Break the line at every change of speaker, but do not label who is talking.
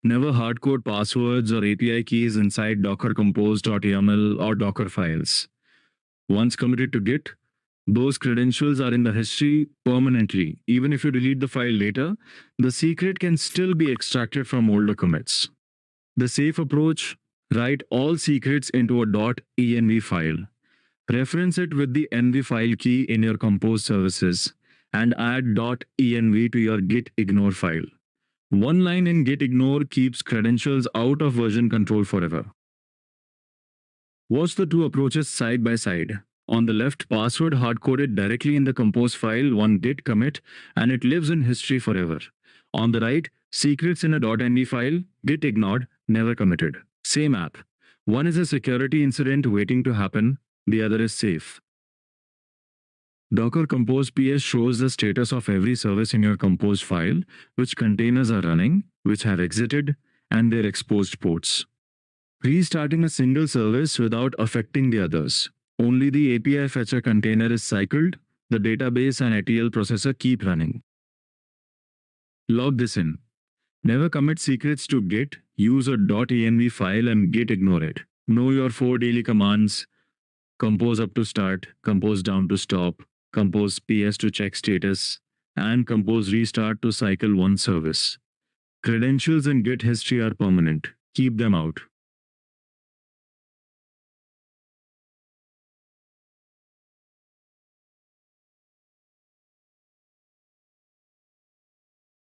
Never hardcode passwords or API keys inside docker-compose.yml or Docker files. Once committed to Git, those credentials are in the history permanently. Even if you delete the file later, the secret can still be extracted from older commits. The safe approach: write all secrets into a .env file. Reference it with the env file key in your compose services and add .env to your gitignore file. One line in gitignore keeps credentials out of version control forever. Watch the two approaches side by side. On the left, password hard-coded directly in the compose file, one git commit, and it lives in history forever. On the right, secrets in a .env file, git ignored, never committed. Same app. One is a security incident waiting to happen, the other is safe. Docker compose ps shows the status of every service in your compose file, which containers are running, which have exited, and their exposed ports. Restarting a single service without affecting the others. Only the API fetcher container is cycled, the database and ETL processor keep running. Log this in. Never commit secrets to Git, use a .env file and gitignore it. Know your 4 daily commands: compose up to start, compose down to stop, compose ps to check status, and compose restart to cycle one service. Credentials in Git history are permanent. Keep them out.